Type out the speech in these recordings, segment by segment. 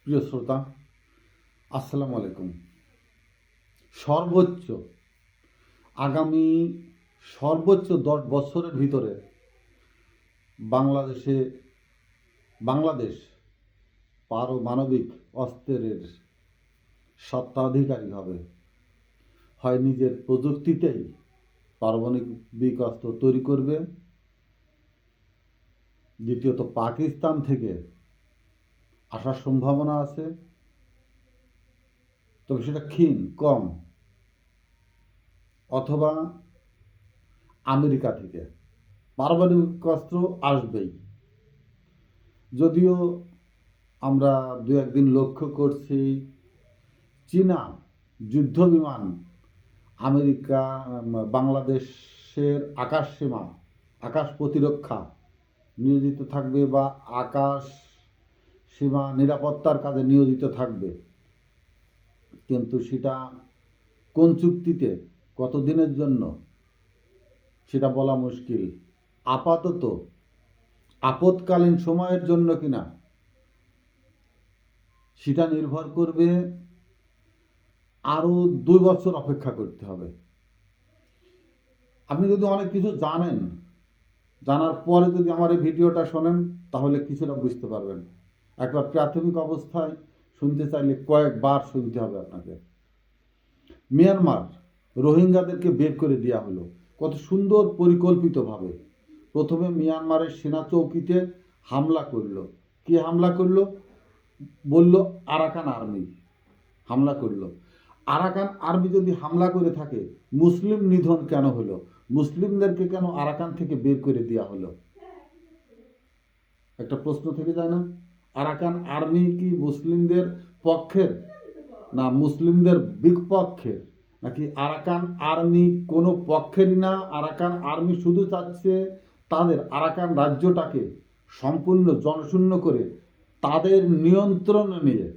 প্রিয় শ্রোতা, আসসালামু আলাইকুম। সর্বোচ্চ আগামী সর্বোচ্চ 10 বছরের ভিতরে বাংলাদেশ পারমাণবিক অস্ত্রের স্বত্বাধিকারী হবে। হয় নিজের প্রযুক্তিতেই পারমাণবিক অস্ত্র তৈরি করবে, দ্বিতীয়ত পাকিস্তান থেকে আসার সম্ভাবনা আছে, তবে সেটা ক্ষীণ কম, অথবা আমেরিকা থেকে পারমাণবিক অস্ত্র আসবেই। যদিও আমরা দু একদিন লক্ষ্য করছি চীনা যুদ্ধ বিমান আমেরিকা বাংলাদেশের আকাশ প্রতিরক্ষা নিয়োজিত থাকবে বা আকাশ সীমা নিরাপত্তার কাজে নিয়োজিত থাকবে, কিন্তু সেটা কোন চুক্তিতে কতদিনের জন্য সেটা বলা মুশকিল। আপাতত আপৎকালীন সময়ের জন্য কিনা সেটা নির্ভর করবে, আরও 2 বছর অপেক্ষা করতে হবে। আপনি যদি অনেক কিছু জানার পরে যদি আমার এই ভিডিওটা শোনেন, তাহলে কিছুটা বুঝতে পারবেন। একবার প্রাথমিক অবস্থায় শুনতে চাইলে কয়েকবার শুনতে হবে আপনাকে। মিয়ানমার রোহিঙ্গাদেরকে বের করে দেওয়া হলো কত সুন্দর পরিকল্পিতভাবে। প্রথমে মিয়ানমারের সেনা চৌকিতে হামলা করলো। কে হামলা করলো? বলল আরাকান আর্মি হামলা করলো। আরাকান আর্মি যদি হামলা করে থাকে, মুসলিম নিধন কেন হলো? মুসলিমদেরকে কেন আরাকান থেকে বের করে দেওয়া হলো? একটা প্রশ্ন থেকে যায় না? আরাকান আর্মি কি মুসলিমদের পক্ষের, না মুসলিমদের বিপক্ষের? নাকি আরাকান আর্মি কোনো পক্ষেরই না? আরাকান আর্মি শুধু চাচ্ছে তাদের আরাকান রাজ্যটাকে সম্পূর্ণ জনশূন্য করে তাদের নিয়ন্ত্রণে নিয়ে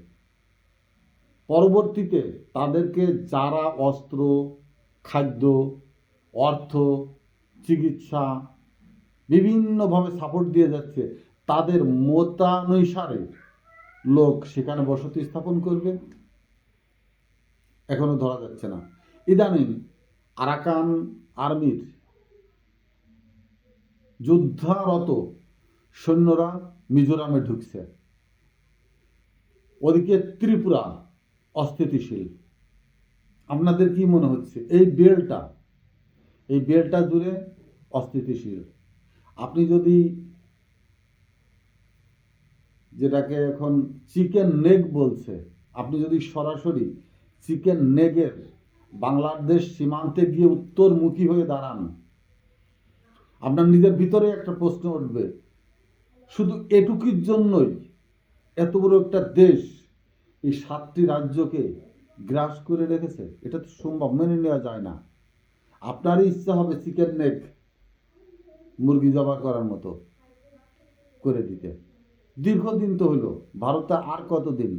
পরবর্তীতে তাদেরকে যারা অস্ত্র, খাদ্য, অর্থ, চিকিৎসা বিভিন্নভাবে সাপোর্ট দিয়ে যাচ্ছে, তাদের মতানুসারে লোক সেখানে বসতি স্থাপন করবে। এখনো ধরা যাচ্ছে না। ইদানিং আরাকান আর্মির যুদ্ধারত সৈন্যরা মিজোরামে ঢুকছে। ওদিকে ত্রিপুরা অস্থিতিশীল। আপনাদের কি মনে হচ্ছে এই বেলটা জুড়ে অস্থিতিশীল? আপনি যদি যেটাকে এখন চিকেন নেক বলছে, আপনি যদি সরাসরি চিকেন নেগের বাংলাদেশ সীমান্তে গিয়ে উত্তরমুখী হয়ে দাঁড়ান, আপনার নিজের ভিতরে একটা প্রশ্ন উঠবে, শুধু এটুকুর জন্যই এত বড় একটা দেশ এই 7টি রাজ্যকে গ্রাস করে রেখেছে? এটা তো সম্ভব, মেনে নেওয়া যায় না। আপনারই ইচ্ছা হবে চিকেন নেক মুরগি জবাই করার মতো করে দিতে। দীর্ঘদিন তো হলো, ভারতে আর কতদিন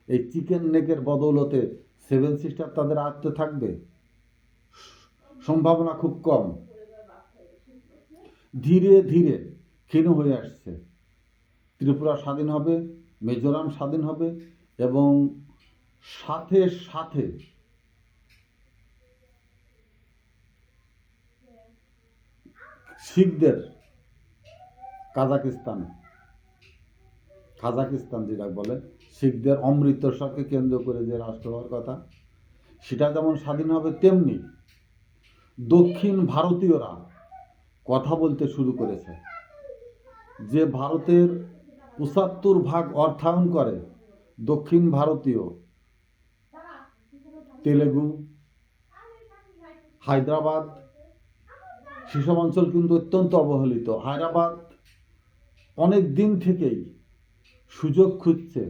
এই চিকেন নেকের বদৌলতে 7 সিস্টার তাদের আয়ত্তে থাকবে? সম্ভাবনা খুব কম। ধীরে ধীরে ক্ষীণ হয়ে আসছে। ত্রিপুরা স্বাধীন হবে, মিজোরাম স্বাধীন হবে, এবং সাথে সাথে শিখদের কাজাকিস্তান যেটা বলে, শিখদের অমৃতসরকে কেন্দ্র করে যে রাষ্ট্র হওয়ার কথা, সেটা যেমন স্বাধীন হবে, তেমনি দক্ষিণ ভারতীয়রা কথা বলতে শুরু করেছে। যে ভারতের 75% অর্থায়ন করে দক্ষিণ ভারতীয়, তেলেগু, হায়দ্রাবাদ, সেসব অঞ্চল কিন্তু অত্যন্ত অবহেলিত। হায়দ্রাবাদ অনেক দিন থেকেই সুযোগ খুঁজছে,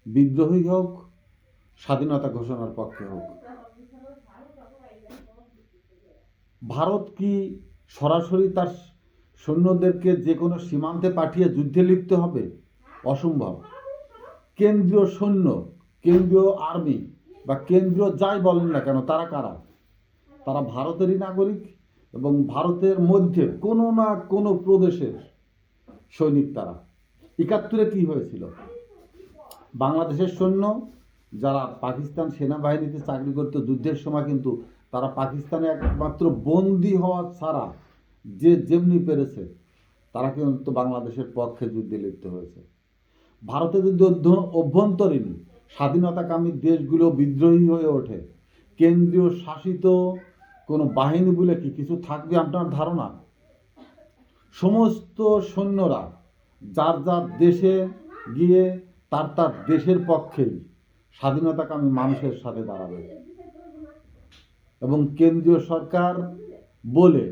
বিদ্রোহী হোক, স্বাধীনতা ঘোষণার পক্ষে হোক। ভারত কি সরাসরি তার সৈন্যদেরকে যে কোনো সীমান্তে পাঠিয়ে যুদ্ধে লিপ্ত হবে? অসম্ভব। কেন্দ্রীয় সৈন্য, কেন্দ্রীয় আর্মি বা কেন্দ্রীয় যাই বলেন না কেন, তারা কারা? তারা ভারতেরই নাগরিক এবং ভারতের মধ্যে কোনো না কোনো প্রদেশের সৈনিক তারা। 71-এ কি হয়েছিল? বাংলাদেশের সৈন্য যারা পাকিস্তান সেনাবাহিনীতে চাকরি করতো যুদ্ধের সময়, কিন্তু তারা পাকিস্তানে একমাত্র বন্দী হওয়া ছাড়া যে যেমনি পেরেছে তারা কিন্তু বাংলাদেশের পক্ষে যুদ্ধে লিপ্ত হয়েছে। ভারতে যদি অভ্যন্তরীণ স্বাধীনতাকামী দেশগুলো বিদ্রোহী হয়ে ওঠে, কেন্দ্রীয় শাসিত কোনো বাহিনী বলে কি কিছু থাকবে আপনার ধারণা? সমস্ত সৈন্যরা যার যার দেশে গিয়ে তার তার দেশের পক্ষেই স্বাধীনতাকামী মানুষের সাথে দাঁড়াবে, এবং কেন্দ্রীয় সরকার বলে,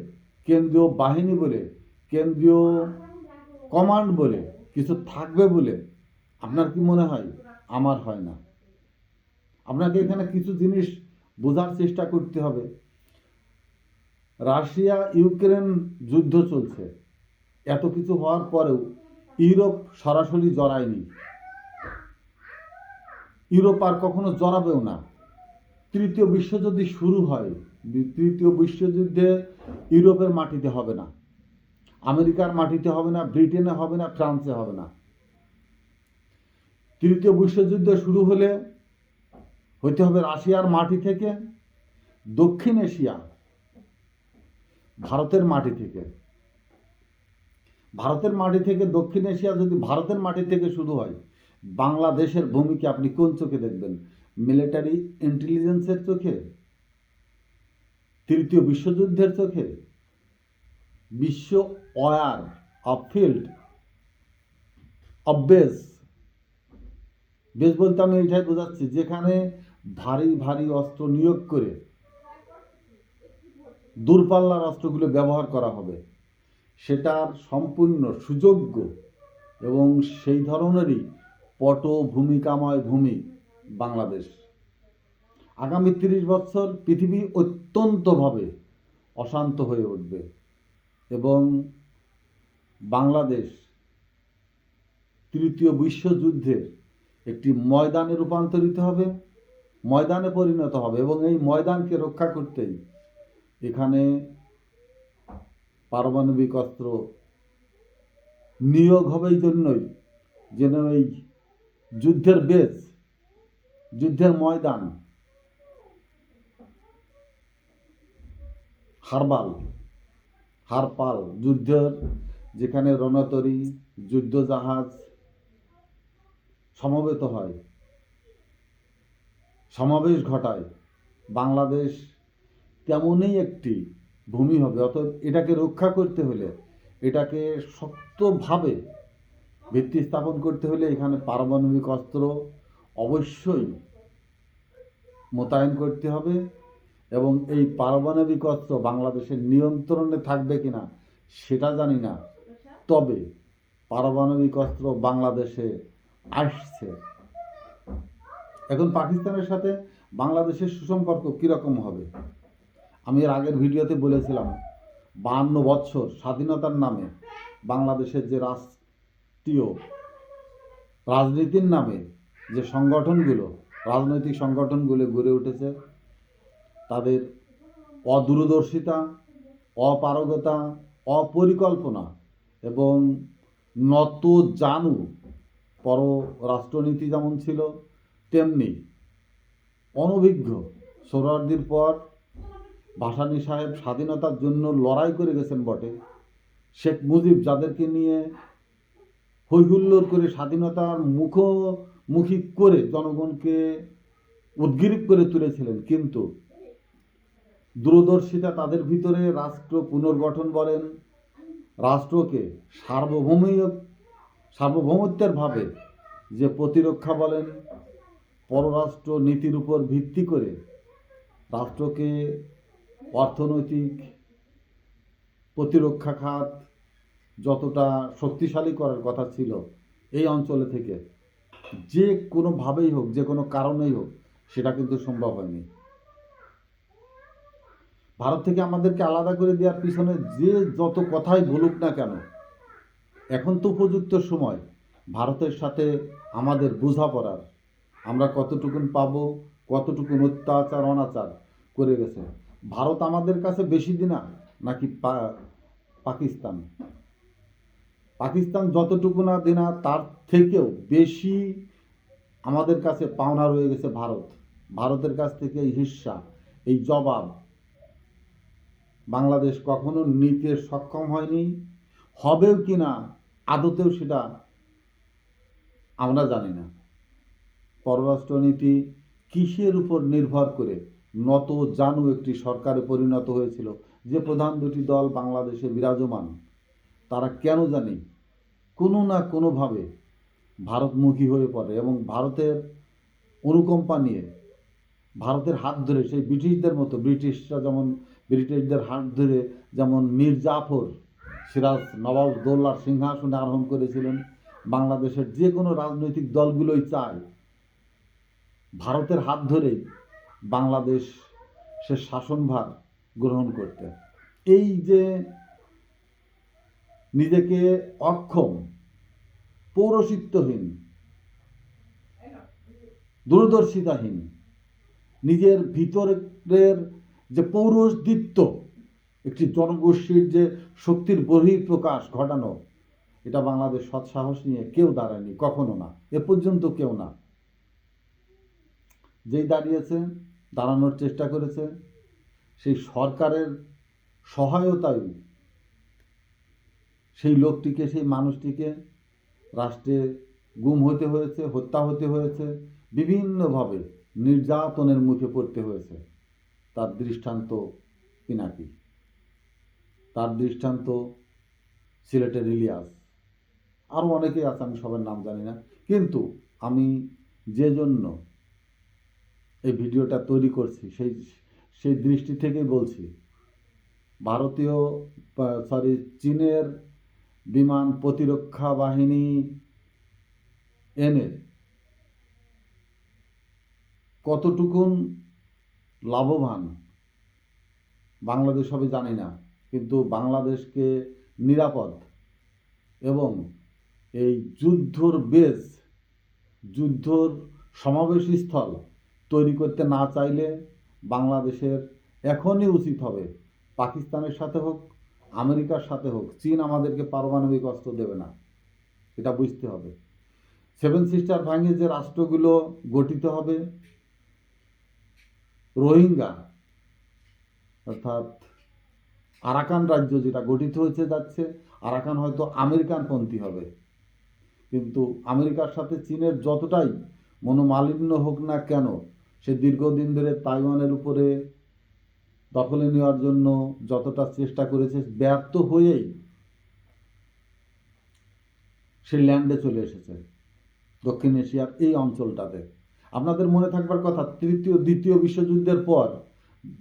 কেন্দ্রীয় বাহিনী বলে, কেন্দ্রীয় কমান্ড বলে কিছু থাকবে বলে আপনার কি মনে হয়? আমার হয় না। আপনাকে এখানে কিছু জিনিস বোঝার চেষ্টা করতে হবে। রাশিয়া ইউক্রেন যুদ্ধ চলছে, এত কিছু হওয়ার পরেও ইউরোপ সরাসরি জড়ায়নি, ইউরোপ আর কখনো জড়াবেও না। তৃতীয় বিশ্বযুদ্ধ শুরু হয়, তৃতীয় বিশ্বযুদ্ধে ইউরোপের মাটিতে হবে না, আমেরিকার মাটিতে হবে না, ব্রিটেনে হবে না, ফ্রান্সে হবে না। তৃতীয় বিশ্বযুদ্ধ শুরু হলে হইতে হবে রাশিয়ার মাটি থেকে, দক্ষিণ এশিয়া, ভারতের মাটি থেকে। ভারতের মাটি থেকে দক্ষিণ এশিয়া যদি ভারতের মাটি থেকে শুরু হয়, বাংলাদেশের ভূমিকা আপনি কোন চোখে দেখবেন? মিলিটারি ইন্টেলিজেন্সের চোখে? তৃতীয় বিশ্বযুদ্ধের চোখে? বিশ্ব war of field of base, base বলতে আমি এইটাই বোঝাচ্ছি যেখানে ভারী ভারী অস্ত্র নিয়োগ করে দূরপাল্লার অস্ত্রগুলো ব্যবহার করা হবে, সেটার সম্পূর্ণ সুযোগ্য এবং সেই ধরনেরই পটভূমিকাময় ভূমি বাংলাদেশ। আগামী 30 বছর পৃথিবী অত্যন্তভাবে অশান্ত হয়ে উঠবে এবং বাংলাদেশ তৃতীয় বিশ্বযুদ্ধের একটি ময়দানে রূপান্তরিত হবে, ময়দানে পরিণত হবে, এবং এই ময়দানকে রক্ষা করতেই এখানে পারমাণবিক অস্ত্র নিয়োগ হবে, এই জন্যই যেন এই যুদ্ধের বেস, যুদ্ধের ময়দান হারপাল যুদ্ধের, যেখানে রণতরী, যুদ্ধ জাহাজ সমবেত হয়, সমাবেশ ঘটায়, বাংলাদেশ তেমনই একটি ভূমি হবে। অতএব এটাকে রক্ষা করতে হলে, এটাকে শক্তভাবে ভিত্তি স্থাপন করতে হলে এখানে পারমাণবিক অস্ত্র অবশ্যই মোতায়েন করতে হবে, এবং এই পারমাণবিক অস্ত্র বাংলাদেশের নিয়ন্ত্রণে থাকবে কিনা সেটা জানি না, তবে পারমাণবিক অস্ত্র বাংলাদেশে আসছে। এখন পাকিস্তানের সাথে বাংলাদেশের সুসম্পর্ক কীরকম হবে? আমি এর আগের ভিডিওতে বলেছিলাম, 52 বছর স্বাধীনতার নামে বাংলাদেশের যে রাষ্ট্রীয় রাজনীতির নামে যে সংগঠনগুলো, রাজনৈতিক সংগঠনগুলো গড়ে উঠেছে, তাদের অদূরদর্শিতা, অপারগতা, অপরিকল্পনা এবং নত জানু পররাষ্ট্রনীতি যেমন ছিল, তেমনি অনভিজ্ঞ। সোহরাওয়ার্দীর পর ভাসানী সাহেব স্বাধীনতার জন্য লড়াই করে গেছেন বটে, শেখ মুজিব যাদেরকে নিয়ে হৈহুল্লোড় করে স্বাধীনতার মুখোমুখি করে জনগণকে উদ্গ্রীব করে তুলেছিলেন, কিন্তু দূরদর্শিতা তাদের ভিতরে রাষ্ট্র পুনর্গঠন বলেন, রাষ্ট্রকে সার্বভৌমত্বের ভাবে যে প্রতিরক্ষা বলেন, পররাষ্ট্র নীতির উপর ভিত্তি করে রাষ্ট্রকে অর্থনৈতিক প্রতিরক্ষা খাত যতটা শক্তিশালী করার কথা ছিল এই অঞ্চলে থেকে, যে কোনোভাবেই হোক, যে কোনো কারণেই হোক, সেটা কিন্তু সম্ভব হয়নি। ভারত থেকে আমাদেরকে আলাদা করে দেওয়ার পিছনে যে যত কথাই বলুক না কেন, এখন তো উপযুক্ত সময় ভারতের সাথে আমাদের বোঝাপড়ার। আমরা কতটুকুন পাবো, কতটুকুন অত্যাচার অনাচার করে গেছে ভারত আমাদের কাছে বেশি দিনা নাকি পাকিস্তান? পাকিস্তান যতটুকু না দিনা তার থেকেও বেশি আমাদের কাছে পাওনা রয়ে গেছে ভারত। ভারতের কাছ থেকে এই হিস্সা, এই জবাব বাংলাদেশ কখনো নিতে সক্ষম হয়নি, হবেও কি না আদতেও সেটা আমরা জানি না। পররাষ্ট্রনীতি কিসের উপর নির্ভর করে নত জানু একটি সরকারে পরিণত হয়েছিল, যে প্রধান দুটি দল বাংলাদেশে বিরাজমান, তারা কেন জানি কোনো না কোনোভাবে ভারতমুখী হয়ে পড়ে এবং ভারতের অনুকম্পা নিয়ে, ভারতের হাত ধরে সেই ব্রিটিশদের মতো, ব্রিটিশদের হাত ধরে যেমন মীর জাফর সিরাজ নবাব দৌলার সিংহাসনে আরোহণ করেছিলেন, বাংলাদেশের যে কোনো রাজনৈতিক দলগুলোই চায় ভারতের হাত ধরেই বাংলাদেশ সে শাসনভার গ্রহণ করতে। এই যে নিজেকে অক্ষম, পৌরসিত্বহীন, দূরদর্শিতাহীন, নিজের ভিতরের যে পৌরোহিত্য, একটি জনগোষ্ঠীর যে শক্তির বহিঃপ্রকাশ ঘটানো, এটা বাংলাদেশ সৎসাহস নিয়ে কেউ দাঁড়ায়নি, কখনো না, এ পর্যন্ত কেউ না। যেই দাঁড়িয়েছে, দাঁড়ানোর চেষ্টা করেছে, সেই সরকারের সহায়তায় সেই লোকটিকে, সেই মানুষটিকে রাষ্ট্রে গুম হতে হয়েছে, হত্যা হতে হয়েছে, বিভিন্নভাবে নির্যাতনের মুখে পড়তে হয়েছে। তার দৃষ্টান্ত পিনাকি, তার দৃষ্টান্ত সিলেটের ইলিয়াস, আরও অনেকেই আছে, আমি সবার নাম জানি না। কিন্তু আমি যে জন্য এই ভিডিওটা তৈরি করছি সেই দৃষ্টি থেকেই বলছি, চীনের বিমান প্রতিরক্ষা বাহিনী এনে কতটুকুন লাভবান বাংলাদেশ হবে জানি না, কিন্তু বাংলাদেশকে নিরাপদ এবং এই যুদ্ধর বেস, যুদ্ধর সমাবেশস্থল তৈরি করতে না চাইলে বাংলাদেশের এখনই উচিত হবে, পাকিস্তানের সাথে হোক, আমেরিকার সাথে হোক, চীন আমাদেরকে পারমাণবিক অস্ত্র দেবে না, এটা বুঝতে হবে। সেভেন সিস্টার ভাঙে যে রাষ্ট্রগুলো গঠিত হবে, রোহিঙ্গা অর্থাৎ আরাকান রাজ্য যেটা গঠিত হয়েছে যাচ্ছে, আরাকান হয়তো আমেরিকানপন্থী হবে, কিন্তু আমেরিকার সাথে চীনের যতটাই মনোমালিন্য হোক না কেন, সে দীর্ঘদিন ধরে তাইওয়ানের উপরে দখলে নেওয়ার জন্য যতটা চেষ্টা করেছে, ব্যর্থ হয়েই সে ল্যান্ডে চলে এসেছে দক্ষিণ এশিয়ার এই অঞ্চলটাতে। আপনাদের মনে থাকবার কথা, দ্বিতীয় বিশ্বযুদ্ধের পর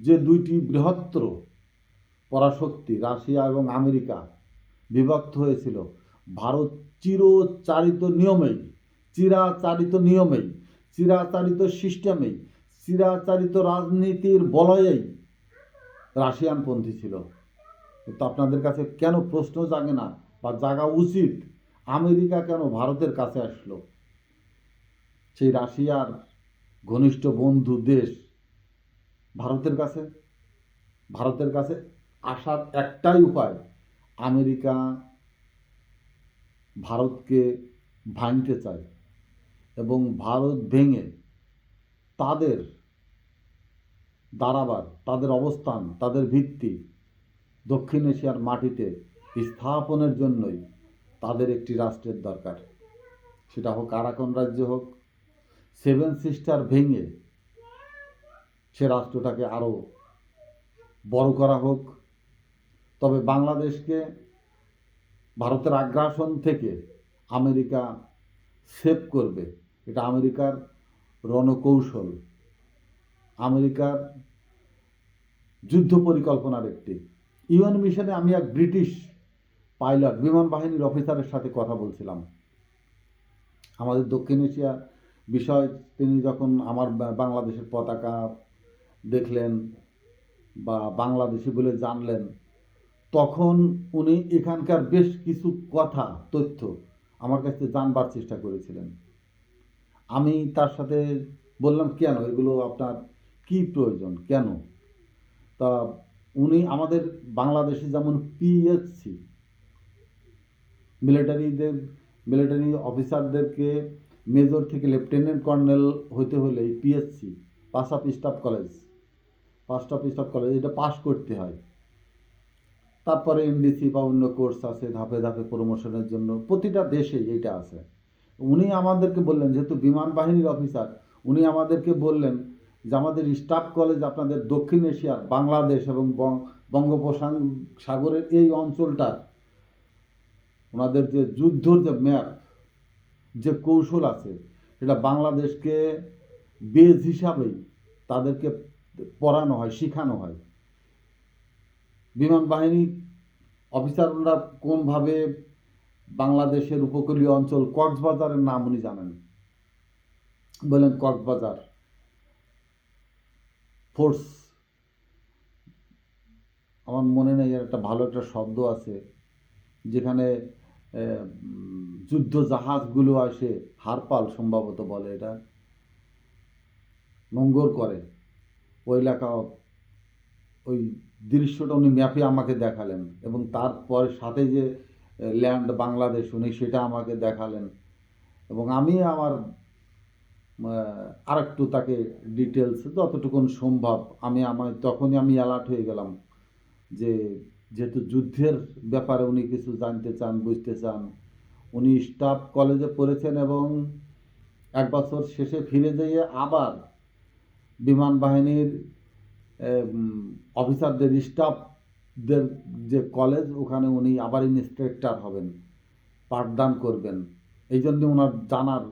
যে দুইটি বৃহত্তর পরাশক্তি রাশিয়া এবং আমেরিকা বিভক্ত হয়েছিল, ভারত চিরাচারিত নিয়মেই, চিরাচারিত সিস্টেমেই, চিরাচারিত রাজনীতির বলয়েই রাশিয়ানপন্থী ছিল। তো আপনাদের কাছে কেন প্রশ্ন জাগে না, বা জাগা উচিত, আমেরিকা কেন ভারতের কাছে আসলো? সেই রাশিয়ার ঘনিষ্ঠ বন্ধু দেশ ভারতের কাছে আসার একটাই উপায়, আমেরিকা ভারতকে ভাঙতে চায় এবং ভারত ভেঙে তাদের দাঁড়াবার, তাদের অবস্থান, তাদের ভিত্তি দক্ষিণ এশিয়ার মাটিতে স্থাপনের জন্যই তাদের একটি রাষ্ট্রের দরকার। সেটা হোক আরাকান রাজ্য হোক, সেভেন সিস্টার ভেঙে সে রাষ্ট্রটাকে আরও বড় করা হোক। তবে বাংলাদেশকে ভারতের আগ্রাসন থেকে আমেরিকা সেভ করবে, এটা আমেরিকার রণকৌশল, আমেরিকার যুদ্ধ পরিকল্পনার একটি। ইউএন মিশনে আমি এক ব্রিটিশ পাইলট, বিমান বাহিনীর অফিসারের সাথে কথা বলছিলাম আমাদের দক্ষিণ এশিয়া বিষয়। তিনি যখন আমার বাংলাদেশের পতাকা দেখলেন বা বাংলাদেশি বলে জানলেন, তখন উনি এখানকার বেশ কিছু কথা, তথ্য আমার কাছে জানবার চেষ্টা করেছিলেন। আমি তার সাথে বললাম, কেন এগুলো আপনার কি প্রয়োজন, কেন? তা উনি আমাদের বাংলাদেশে যেমন পিএসসি মিলিটারি অফিসারদেরকে মেজর থেকে লেফটেন্যান্ট কর্নেল হতে হলে PSC, pass of staff college এটা পাস করতে হয়। তারপরে এমডিসি বা অন্য কোর্স আছে, ধাপে ধাপে প্রমোশনের জন্য প্রতিটা দেশেই এইটা আছে। উনি আমাদেরকে বললেন, যেহেতু বিমান বাহিনীর অফিসার, উনি আমাদেরকে বললেন যে আমাদের স্টাফ কলেজ আপনাদের দক্ষিণ এশিয়ার বাংলাদেশ এবং বঙ্গোপসাগরের এই অঞ্চলটা, ওনাদের যে যুদ্ধর যে ম্যাপ, যে কৌশল আছে, সেটা বাংলাদেশকে বেজ হিসাবেই তাদেরকে পড়ানো হয়, শেখানো হয়। বিমান বাহিনী অফিসাররা কোনভাবে বাংলাদেশের উপকূলীয় অঞ্চল, কক্সবাজারের নাম উনি জানেন, বললেন কক্সবাজার ফোর্স, আমার মনে নেই, একটা ভালো একটা শব্দ আছে যেখানে যুদ্ধ জাহাজগুলো আসে, হারপাল সম্ভবত বলে, এটা নোঙ্গর করে ওই এলাকা। ওই দৃশ্যটা উনি ম্যাপে আমাকে দেখালেন, এবং তারপর সাথে যে ল্যান্ড বাংলাদেশ, উনি সেটা আমাকে দেখালেন। এবং আমি আমার আর একটু তাকে ডিটেলস যতটুকুন সম্ভব তখনই আমি অ্যালার্ট হয়ে গেলাম যে যেহেতু যুদ্ধের ব্যাপারে উনি কিছু জানতে চান, বুঝতে চান। উনি স্টাফ কলেজে পড়েছেন এবং 1 বছর শেষে ফিরে যেয়ে আবার বিমান বাহিনীর অফিসারদের, স্টাফদের যে কলেজ, ওখানে উনি আবার ইন্সট্রাক্টর হবেন, পাঠদান করবেন। এই জন্য ওনার জানার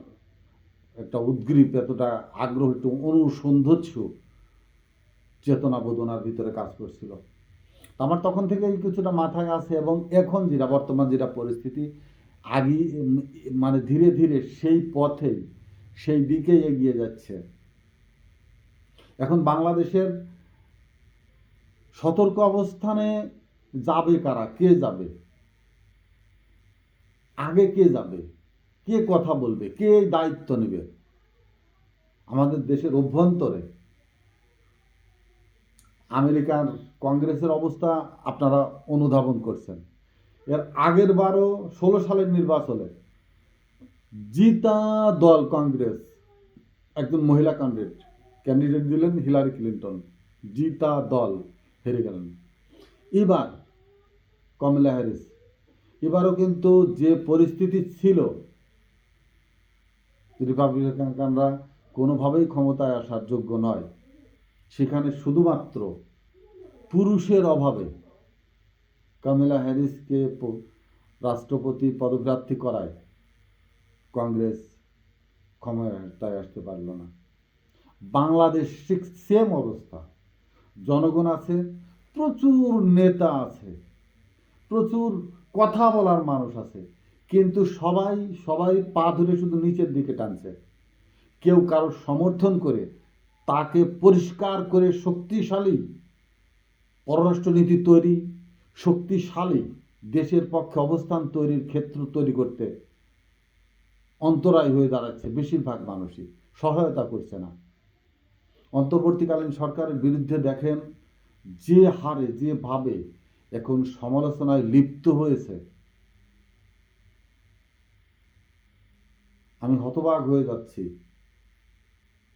একটা উদ্গ্রীব, এতটা আগ্রহ, একটু অনুসন্ধিৎসু চেতনাবোধ ওনার ভিতরে কাজ করছিল। আমার তখন থেকে এই কিছুটা মাথায় আছে, এবং এখন যেটা বর্তমান যেটা পরিস্থিতি, আগে মানে ধীরে ধীরে সেই পথে, সেই দিকে এগিয়ে যাচ্ছে। এখন বাংলাদেশের সতর্ক অবস্থানে যাবে কারা, কে যাবে, আগে কে যাবে, কে কথা বলবে, কে দায়িত্ব নেবে? আমাদের দেশের অভ্যন্তরে আমেরিকার কংগ্রেসের অবস্থা আপনারা অনুধাবন করছেন। এর আগের বারও 16 সালের নির্বাচনে জিতা দল কংগ্রেস, একজন মহিলা ক্যান্ডিডেট দিলেন হিলারি ক্লিন্টন, জিতা দল হেরে গেলেন। এবার কমলা হ্যারিস, এবারও কিন্তু যে পরিস্থিতি ছিল, রিপাবলিকানরা কোনোভাবেই ক্ষমতায় আসার যোগ্য নয়, সেখানে শুধুমাত্র পুরুষের অভাবে কমলা হ্যারিসকে রাষ্ট্রপতি পদপ্রার্থী করায় কংগ্রেস ক্ষমতায় আসতে পারল না। বাংলাদেশ ঠিক সেম অবস্থা। জনগণ আছে, প্রচুর নেতা আছে, প্রচুর কথা বলার মানুষ আছে, কিন্তু সবাই পা ধরে শুধু নিচের দিকে টানছে। কেউ কারোর সমর্থন করে তাকে পরিষ্কার করে শক্তিশালী পররাষ্ট্রনীতি তৈরি, শক্তিশালী দেশের পক্ষে অবস্থান তৈরির ক্ষেত্র তৈরি করতে অন্তরায় হয়ে দাঁড়াচ্ছে। বেশিরভাগ মানুষই সহায়তা করছে না। অন্তর্বর্তীকালীন সরকারের বিরুদ্ধে দেখেন যে হারে, যেভাবে এখন সমালোচনায় লিপ্ত হয়েছে, আমি হতবাক হয়ে যাচ্ছি।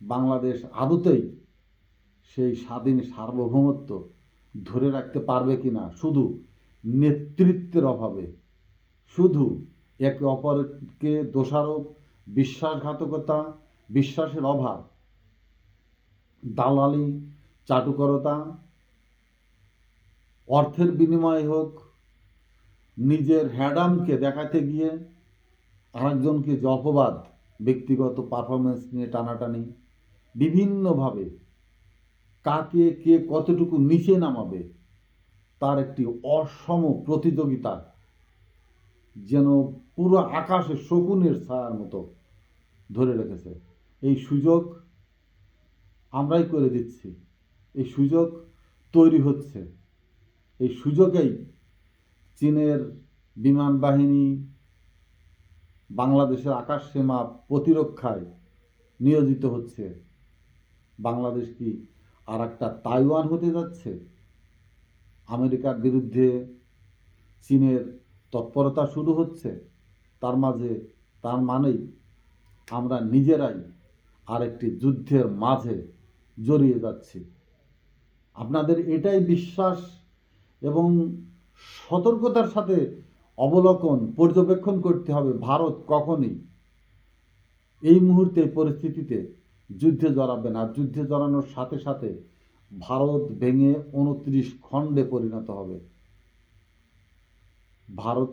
বাংলাদেশ আদতেই সেই স্বাধীন সার্বভৌমত্ব ধরে রাখতে পারবে কিনা, শুধু নেতৃত্বের অভাবে, শুধু একে অপরকে দোষারোপ, বিশ্বাসঘাতকতা, বিশ্বাসের অভাব, দালালি, চাটুকরতা, অর্থের বিনিময়ে হোক, নিজের হ্যাডামকে দেখাতে গিয়ে আরেকজনকে যে অপবাদ, ব্যক্তিগত পারফরমেন্স নিয়ে টানাটানি, বিভিন্নভাবে কাকে কে কতটুকু নিচে নামাবে তার একটি অসম প্রতিযোগিতা যেন পুরো আকাশে শকুনের ছায়ার মতো ধরে রেখেছে। এই সুযোগ আমরাই করে দিচ্ছি, এই সুযোগ তৈরি হচ্ছে। এই সুযোগেই চীনের বিমান বাহিনী বাংলাদেশের আকাশ সীমা প্রতিরক্ষায় নিয়োজিত হচ্ছে। বাংলাদেশ কি আর একটা তাইওয়ান হতে যাচ্ছে? আমেরিকার বিরুদ্ধে চীনের তৎপরতা শুরু হচ্ছে, তার মানেই আমরা নিজেরাই আরেকটি যুদ্ধের মাঝে জড়িয়ে যাচ্ছি। আপনাদের এটাই বিশ্বাস এবং সতর্কতার সাথে অবলোকন পর্যবেক্ষণ করতে হবে। ভারত কখনই এই মুহূর্তে পরিস্থিতিতে যুদ্ধে জড়াবে না। যুদ্ধে জড়ানোর সাথে সাথে ভারত ভেঙে 29 খণ্ডে পরিণত হবে। ভারত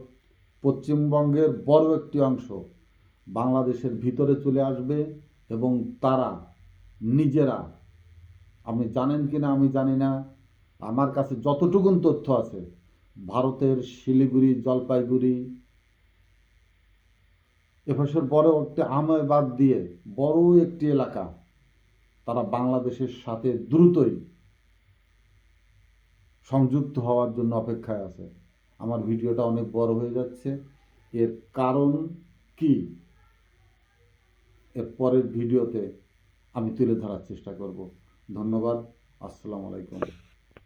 পশ্চিমবঙ্গের বড় একটি অংশ বাংলাদেশের ভিতরে চলে আসবে এবং তারা নিজেরা, আপনি জানেন কিনা আমি জানি না, আমার কাছে যতটুকুন তথ্য আছে, ভারতের শিলিগুড়ি, জলপাইগুড়ি, এপাশের বড় একটি আহমেদাবাদ দিয়ে বড় একটি এলাকা তারা বাংলাদেশের সাথে দ্রুতই সংযুক্ত হওয়ার জন্য অপেক্ষায় আছে। আমার ভিডিওটা অনেক বড় হয়ে যাচ্ছে, এর কারণ কি এর পরের ভিডিওতে আমি তুলে ধরার চেষ্টা করব। ধন্যবাদ। আসসালামু আলাইকুম।